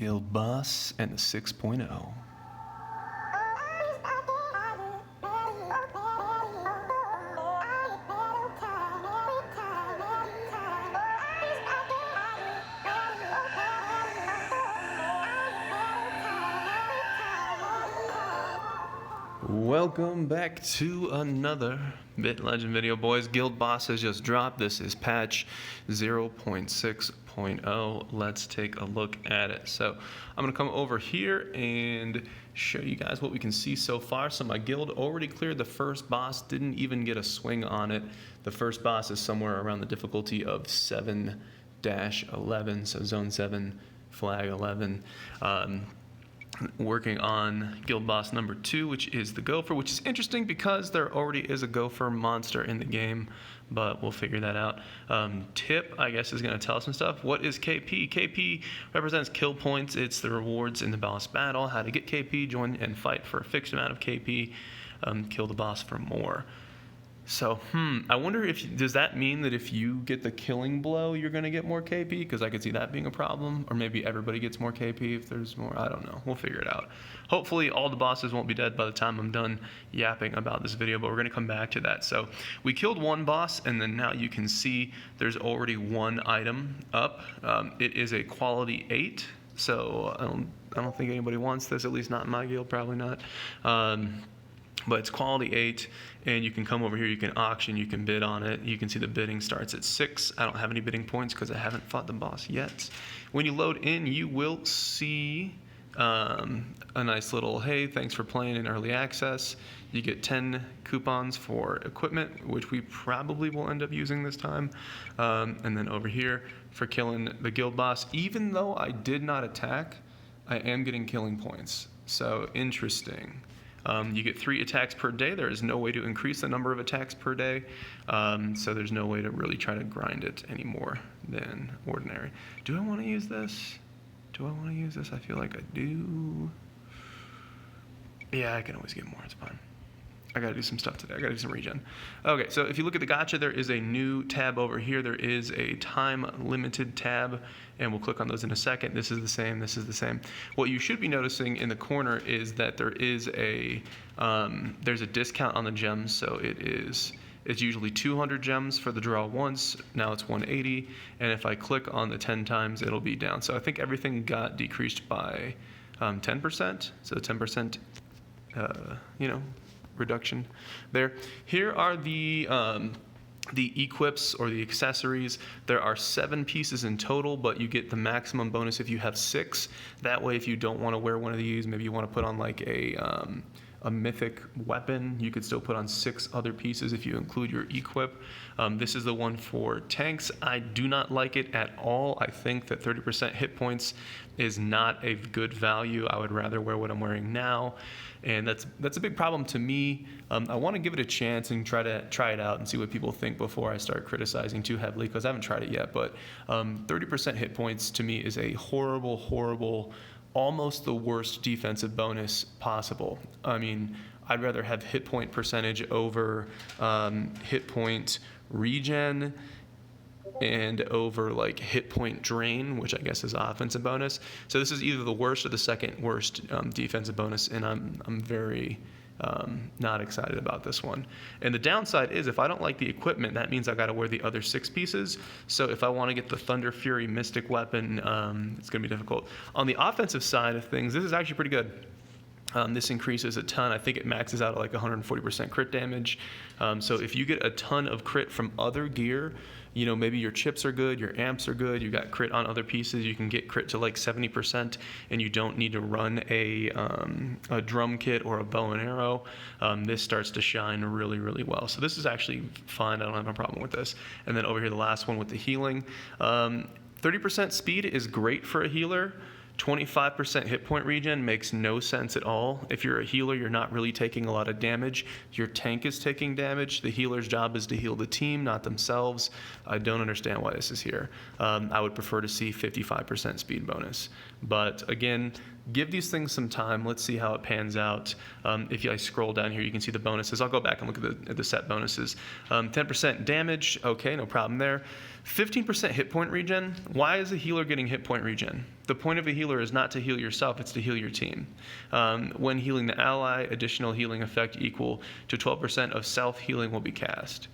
Guild Boss and the 6.0. Welcome back to another Bit Legend video, boys. Guild Boss has just dropped. This is patch 0.6.0. Let's take a look at it. So I'm going to come over here and show you guys what we can see so far. So my guild already cleared the first boss, didn't even get a swing on it. The first boss is somewhere around the difficulty of 7-11, so zone 7, flag 11. Working on guild boss number 2, which is the gopher, which is interesting because there already is a gopher monster in the game, but we'll figure that out. Tip, I guess, is going to tell us some stuff. What is KP? KP represents kill points. It's the rewards in the boss battle. How to get KP, join and fight for a fixed amount of KP, kill the boss for more. So, I wonder if, does that mean that if you get the killing blow, you're going to get more KP? Because I could see that being a problem. Or maybe everybody gets more KP if there's more. I don't know. We'll figure it out. Hopefully, all the bosses won't be dead by the time I'm done yapping about this video, but we're going to come back to that. So, we killed one boss, and then now you can see there's already one item up. It is a quality 8. So, I don't think anybody wants this, at least not in my guild, probably not. But it's quality 8, and you can come over here, you can auction, you can bid on it. You can see the bidding starts at 6. I don't have any bidding points because I haven't fought the boss yet. When you load in, you will see a nice little, hey, thanks for playing in early access. You get 10 coupons for equipment, which we probably will end up using this time. And then over here, for killing the guild boss, even though I did not attack, I am getting killing points. So, interesting. You get 3 attacks per day. There is no way to increase the number of attacks per day, so there's no way to really try to grind it any more than ordinary. Do I want to use this? Do I want to use this? I feel like I do. Yeah, I can always get more. It's fine. I gotta do some stuff today. I gotta do some regen. Okay, so if you look at the gacha, there is a new tab over here. There is a time limited tab, and we'll click on those in a second. This is the same, this is the same. What you should be noticing in the corner is that there is there's a discount on the gems, so it's usually 200 gems for the draw once. Now it's 180, and if I click on the 10 times, it'll be down. So I think everything got decreased by 10%, so 10%, reduction there. Here are the equips or the accessories. There are 7 pieces in total, but you get the maximum bonus if you have 6. That way, if you don't want to wear one of these, maybe you want to put on like a mythic weapon, you could still put on 6 other pieces if you include your equip. This is the one for tanks. I do not like it at all. I think that 30% hit points is not a good value. I would rather wear what I'm wearing now, and that's a big problem to me. I want to give it a chance and try it out and see what people think before I start criticizing too heavily, because I haven't tried it yet. But 30% hit points to me is a horrible, almost the worst defensive bonus possible. I mean, I'd rather have hit point percentage over hit point regen and over like hit point drain, which I guess is offensive bonus. So this is either the worst or the second worst defensive bonus, and I'm very not excited about this one. And the downside is if I don't like the equipment, that means I got to wear the other 6 pieces. So if I want to get the Thunder Fury Mystic weapon, it's going to be difficult. On the offensive side of things, this is actually pretty good. This increases a ton. I think it maxes out at like 140% crit damage. So if you get a ton of crit from other gear, maybe your chips are good, your amps are good, you got crit on other pieces, you can get crit to like 70%, and you don't need to run a drum kit or a bow and arrow. This starts to shine really well. So this is actually fine. I don't have a problem with this. And then over here, the last one with the healing. 30% speed is great for a healer. 25% hit point regen makes no sense at all. If you're a healer, you're not really taking a lot of damage. Your tank is taking damage. The healer's job is to heal the team, not themselves. I don't understand why this is here. I would prefer to see 55% speed bonus. But again, give these things some time. Let's see how it pans out. If I scroll down here, you can see the bonuses. I'll go back and look at the set bonuses. 10% damage, okay, no problem there. 15% hit point regen. Why is a healer getting hit point regen? The point of a healer is not to heal yourself, it's to heal your team. When healing the ally, additional healing effect equal to 12% of self-healing will be cast.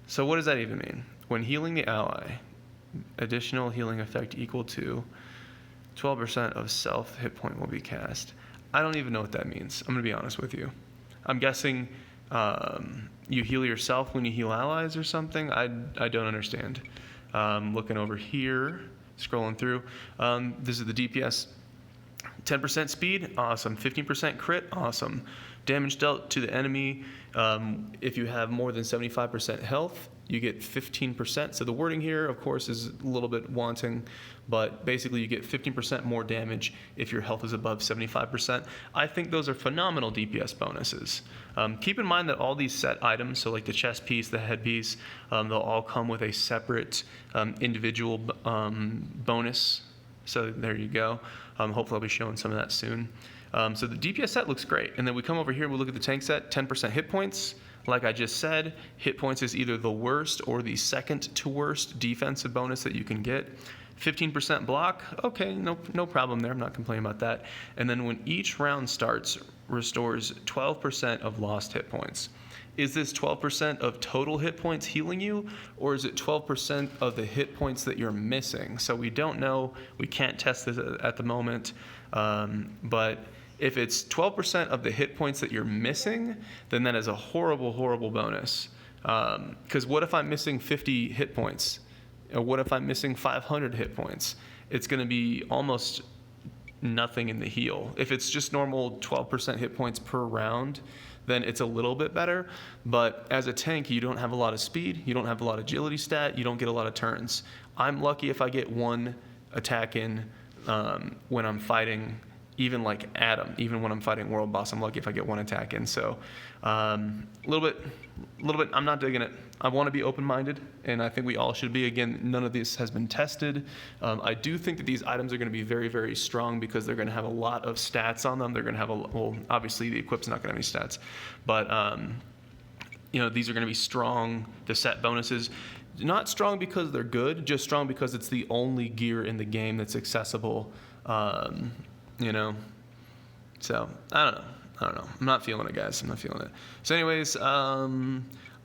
So what does that even mean? When healing the ally, additional healing effect equal to 12% of self hit point will be cast. I don't even know what that means. I'm going to be honest with you. I'm guessing you heal yourself when you heal allies or something. I don't understand. Looking over here, scrolling through. This is the DPS. 10% speed, awesome. 15% crit, awesome. Damage dealt to the enemy. If you have more than 75% health, you get 15%. So the wording here, of course, is a little bit wanting, but basically you get 15% more damage if your health is above 75%. I think those are phenomenal DPS bonuses. Keep in mind that all these set items, so like the chest piece, the headpiece, they'll all come with a separate individual bonus. So there you go. Hopefully I'll be showing some of that soon. So the DPS set looks great. And then we come over here, we look at the tank set, 10% hit points. Like I just said, hit points is either the worst or the second to worst defensive bonus that you can get. 15% block, okay, no problem there. I'm not complaining about that. And then when each round starts, restores 12% of lost hit points. Is this 12% of total hit points healing you, or is it 12% of the hit points that you're missing? So we don't know. We can't test this at the moment. But if it's 12% of the hit points that you're missing, then that is a horrible, horrible bonus. Because what if I'm missing 50 hit points? Or what if I'm missing 500 hit points? It's going to be almost nothing in the heal. If it's just normal 12% hit points per round, then it's a little bit better. But as a tank, you don't have a lot of speed, you don't have a lot of agility stat, you don't get a lot of turns. I'm lucky if I get one attack in when I'm fighting, even like Adam, even when I'm fighting World Boss, I'm lucky if I get one attack in. So a little bit, I'm not digging it. I want to be open-minded, and I think we all should be. Again, none of this has been tested. I do think that these items are going to be very, very strong because they're going to have a lot of stats on them. They're going to have well, obviously the equip's not going to have any stats, but these are going to be strong. The set bonuses, not strong because they're good, just strong because it's the only gear in the game that's accessible. So I don't know. I'm not feeling it, guys. I'm not feeling it. So anyways,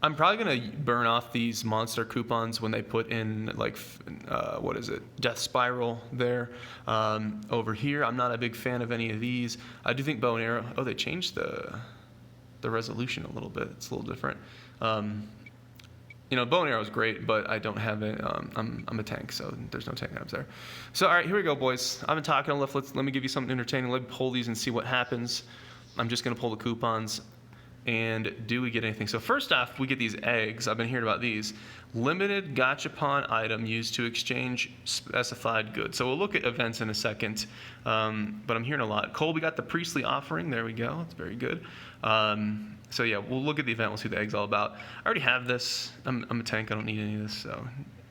I'm probably going to burn off these monster coupons when they put in, like, Death Spiral there. Over here, I'm not a big fan of any of these. I do think bow and arrow, they changed the resolution a little bit. It's a little different. Bow and arrow is great, but I don't have it. I'm a tank, so there's no tank items there. So, all right, here we go, boys. I've been talking enough. Let me give you something entertaining. Let me pull these and see what happens. I'm just going to pull the coupons. And do we get anything? So first off, we get these eggs. I've been hearing about these. Limited gachapon item used to exchange specified goods. So we'll look at events in a second, but I'm hearing a lot. Cole, we got the priestly offering. There we go. It's very good. So yeah, we'll look at the event. We'll see what the egg's all about. I already have this. I'm a tank. I don't need any of this, so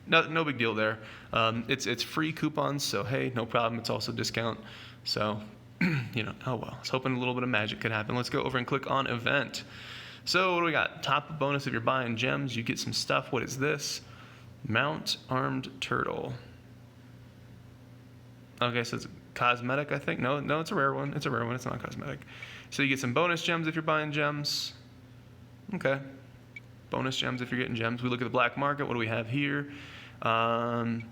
no big deal there. It's free coupons, so hey, no problem. It's also discount. So oh well. I was hoping a little bit of magic could happen. Let's go over and click on event. So what do we got? Top bonus if you're buying gems, you get some stuff. What is this? Mount Armed Turtle. Okay, so it's cosmetic, I think. No, it's a rare one. It's a rare one. It's not cosmetic. So you get some bonus gems if you're buying gems. Okay. Bonus gems if you're getting gems. We look at the black market. What do we have here? I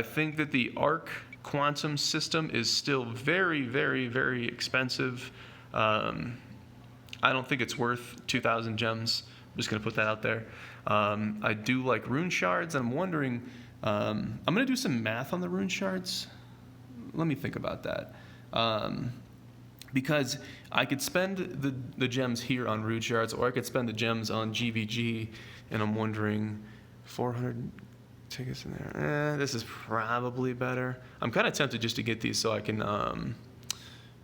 think that the Arc Quantum system is still very, very, very expensive. I don't think it's worth 2,000 gems. I'm just going to put that out there. I do like rune shards, and I'm wondering, I'm going to do some math on the rune shards. Let me think about that. Because I could spend the gems here on rune shards, or I could spend the gems on GVG, and I'm wondering, 400 tickets in there. This is probably better. I'm kind of tempted just to get these so I can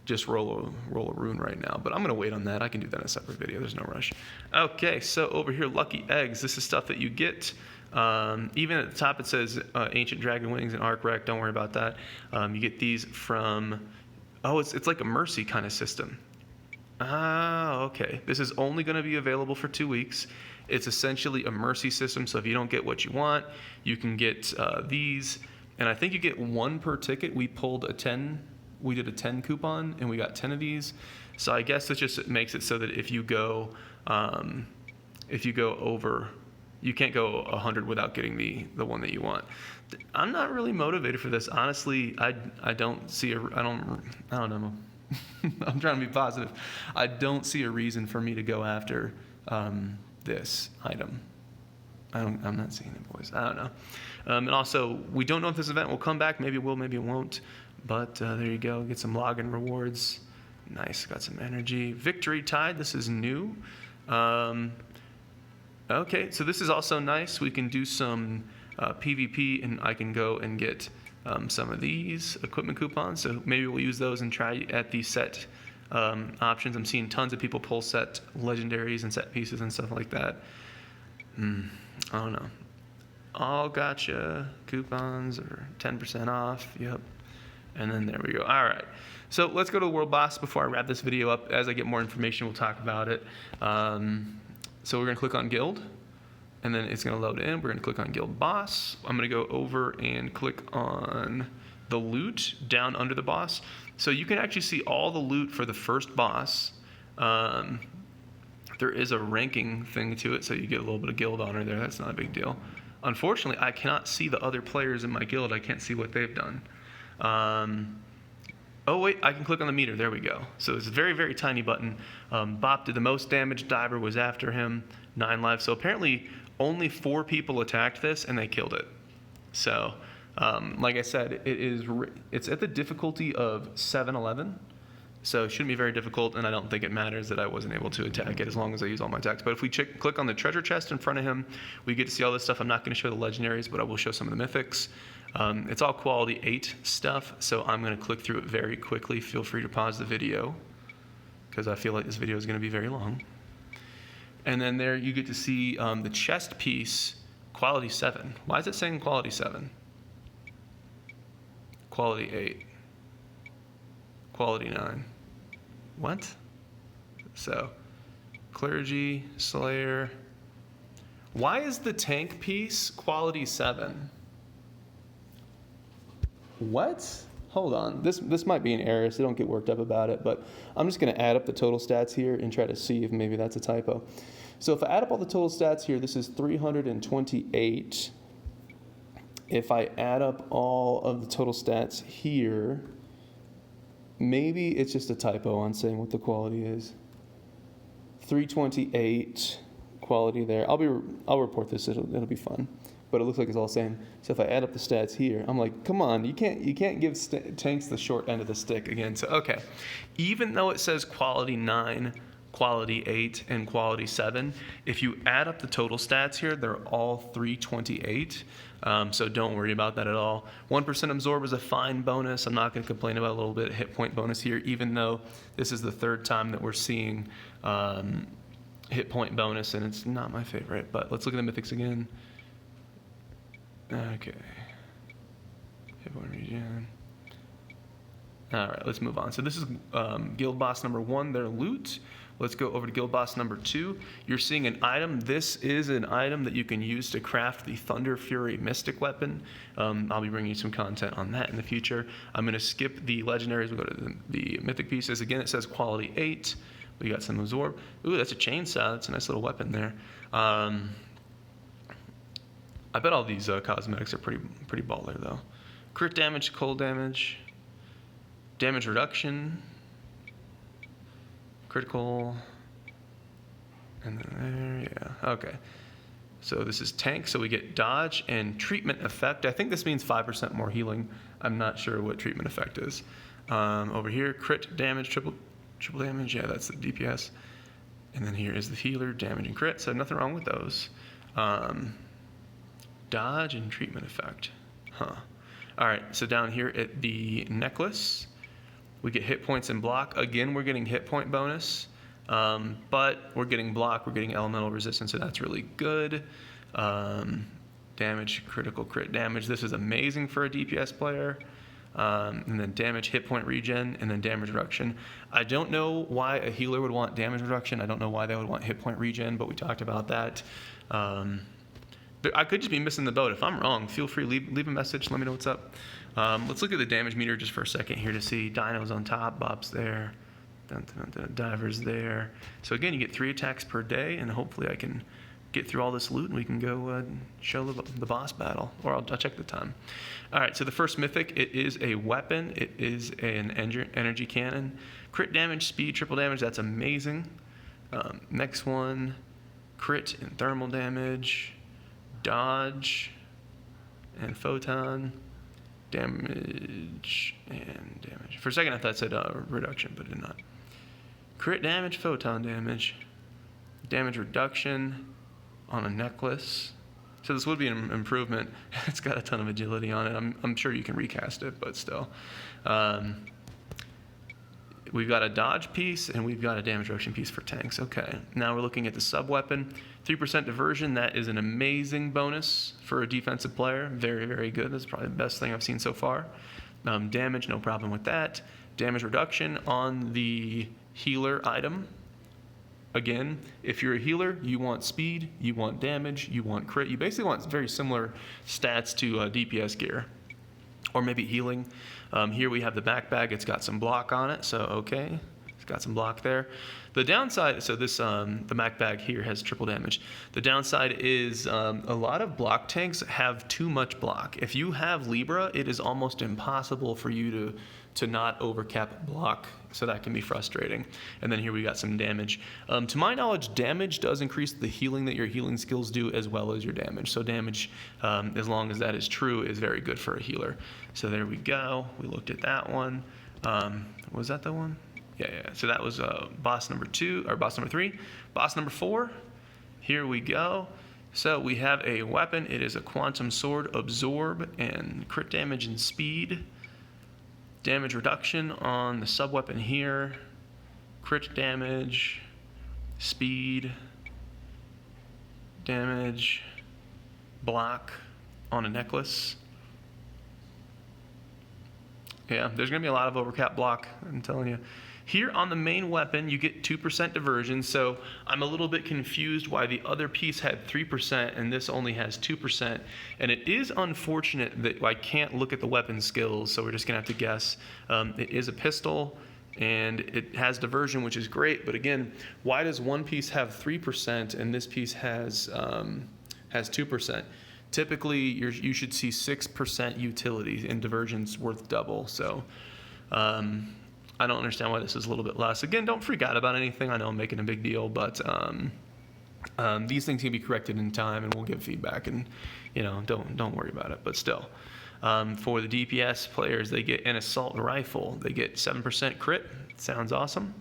just roll a rune right now, but I'm going to wait on that. I can do that in a separate video. There's no rush. Okay, so over here, lucky eggs. This is stuff that you get Even at the top it says Ancient Dragon Wings and Arc Wreck. Don't worry about that. You get these from, it's like a Mercy kind of system. Okay. This is only going to be available for 2 weeks. It's essentially a Mercy system, so if you don't get what you want, you can get these. And I think you get 1 per ticket. We did a 10 coupon, and we got 10 of these. So I guess it just makes it so that if you go over, you can't go 100 without getting the one that you want. I'm not really motivated for this. Honestly, I don't see I don't know. I'm trying to be positive. I don't see a reason for me to go after this item. I'm not seeing it, boys. I don't know. And also, we don't know if this event will come back. Maybe it will, maybe it won't. But there you go. Get some login rewards. Nice. Got some energy. Victory Tide. This is new. Okay, so this is also nice. We can do some PvP, and I can go and get some of these equipment coupons. So maybe we'll use those and try at the set options. I'm seeing tons of people pull set legendaries and set pieces and stuff like that. I don't know. All gotcha coupons or 10% off. Yep. And then there we go. All right. So let's go to the world boss before I wrap this video up. As I get more information, we'll talk about it. So we're going to click on guild, and then it's going to load in. We're going to click on guild boss. I'm going to go over and click on the loot down under the boss. So you can actually see all the loot for the first boss. There is a ranking thing to it, so you get a little bit of guild honor there. That's not a big deal. Unfortunately, I cannot see the other players in my guild. I can't see what they've done. Oh wait, I can click on the meter. There we go. So it's a very, very tiny button. Bop did the most damage. Diver was after him. 9 lives. So apparently only 4 people attacked this and they killed it. So like I said, it's at the difficulty of 711. So it shouldn't be very difficult, and I don't think it matters that I wasn't able to attack it as long as I use all my attacks. But if we click on the treasure chest in front of him, we get to see all this stuff. I'm not going to show the legendaries, but I will show some of the mythics. It's all quality 8 stuff, so I'm going to click through it very quickly. Feel free to pause the video, because I feel like this video is going to be very long. And then there you get to see the chest piece, quality 7. Why is it saying quality 7? Quality 8. Quality 9. What? So, clergy, slayer. Why is the tank piece quality 7? What? Hold on. This might be an error, so don't get worked up about it, but I'm just going to add up the total stats here and try to see if maybe that's a typo. So if I add up all the total stats here, this is 328. If I add up all of the total stats here, maybe it's just a typo on saying what the quality is. 328 quality there. I'll report this. It'll be fun. But it looks like it's all the same. So if I add up the stats here, I'm like, come on, you can't give tanks the short end of the stick again. So okay, even though it says quality 9, quality 8, and quality 7, if you add up the total stats here, they're all 328. So don't worry about that at all. 1% absorb is a fine bonus. I'm not going to complain about a little bit of hit point bonus here, even though this is the 3rd time that we're seeing hit point bonus, and it's not my favorite. But let's look at the mythics again. Okay. Hit point regen. All right, let's move on. So this is guild boss number 1, their loot. Let's go over to guild boss number 2. You're seeing an item. This is an item that you can use to craft the Thunder Fury Mystic Weapon. I'll be bringing you some content on that in the future. I'm going to skip the legendaries. We'll go to the mythic pieces. Again, it says quality 8. We got some absorb. Ooh, that's a chainsaw. That's a nice little weapon there. I bet all these cosmetics are pretty baller though. Crit damage, cold damage, damage reduction, critical, and then there, yeah, okay. So this is tank, so we get dodge and treatment effect. I think this means 5% more healing. I'm not sure what treatment effect is. Over here, crit damage, triple damage, yeah, that's the DPS. And then here is the healer, damage and crit, so nothing wrong with those. Dodge and treatment effect. Huh. All right, so down here at the necklace, we get hit points and block. Again, we're getting hit point bonus, but we're getting block, we're getting elemental resistance, so that's really good. damage, critical crit damage. This is amazing for a DPS player. And then damage, hit point regen, and then damage reduction. I don't know why a healer would want damage reduction. I don't know why they would want hit point regen, but we talked about that. I could just be missing the boat. If I'm wrong, feel free, leave a message, let me know what's up. Let's look at the damage meter just for a second here to see. Dino's on top, Bob's there, Diver's there. So again, you get 3 attacks per day, and hopefully I can get through all this loot and we can go show the boss battle, or I'll check the time. All right, so the first mythic, it is a weapon. It is an energy cannon. Crit damage, speed, triple damage, that's amazing. Next one, crit and thermal damage, dodge and photon, damage and damage. For a second I thought it said reduction, but it did not. Crit damage, photon damage, damage reduction on a necklace. So this would be an improvement. It's got a ton of agility on it. I'm sure you can recast it, but still. We've got a dodge piece, and we've got a damage reduction piece for tanks. Okay, now we're looking at the sub-weapon. 3% diversion, that is an amazing bonus for a defensive player. Very, very good. That's probably the best thing I've seen so far. Damage, no problem with that. Damage reduction on the healer item. Again, if you're a healer, you want speed, you want damage, you want crit. You basically want very similar stats to DPS gear, or maybe healing. Here we have the back bag. It's got some block on it, so okay. It's got some block there. The downside, so this the back bag here has triple damage. The downside is a lot of block tanks have too much block. If you have Libra, it is almost impossible for you to not overcap block, so that can be frustrating. And then here we got some damage. To my knowledge, damage does increase the healing that your healing skills do as well as your damage. So damage, as long as that is true, is very good for a healer. So there we go. We looked at that one. Was that the one? Yeah. So that was boss number 2, or boss number 3. Boss number 4, here we go. So we have a weapon. It is a quantum sword, absorb and crit damage and speed. Damage reduction on the sub-weapon here, crit damage, speed, damage, block on a necklace. Yeah, there's going to be a lot of overcap block, I'm telling you. Here on the main weapon, you get 2% diversion, so I'm a little bit confused why the other piece had 3% and this only has 2%. And it is unfortunate that I can't look at the weapon skills, so we're just going to have to guess. It is a pistol, and it has diversion, which is great, but again, why does one piece have 3% and this piece has 2%? Typically, you should see 6% utility, and diversion's worth double, so... I don't understand why this is a little bit less. Again, don't freak out about anything. I know I'm making a big deal, but these things can be corrected in time, and we'll give feedback, and don't worry about it. But still, for the DPS players, they get an assault rifle. They get 7% crit. Sounds awesome.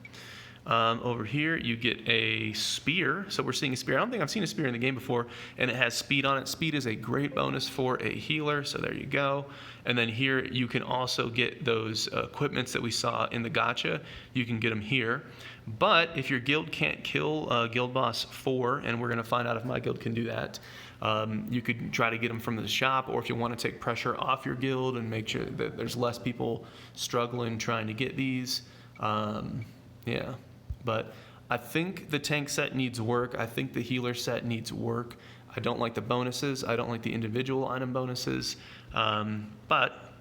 Over here, you get a spear. So we're seeing a spear. I don't think I've seen a spear in the game before, and it has speed on it. Speed is a great bonus for a healer, so there you go. And then here, you can also get those equipments that we saw in the gacha. You can get them here. But if your guild can't kill Guild Boss 4, and we're going to find out if my guild can do that, you could try to get them from the shop, or if you want to take pressure off your guild and make sure that there's less people struggling trying to get these, yeah. But I think the tank set needs work. I think the healer set needs work. I don't like the bonuses. I don't like the individual item bonuses. But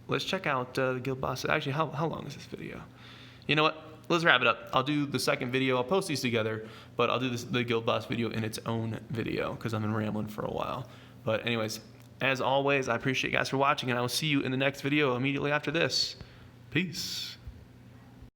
let's check out the guild boss. Actually, how long is this video? You know what? Let's wrap it up. I'll do the second video. I'll post these together, but I'll do the guild boss video in its own video because I've been rambling for a while. But anyways, as always, I appreciate you guys for watching, and I will see you in the next video immediately after this. Peace.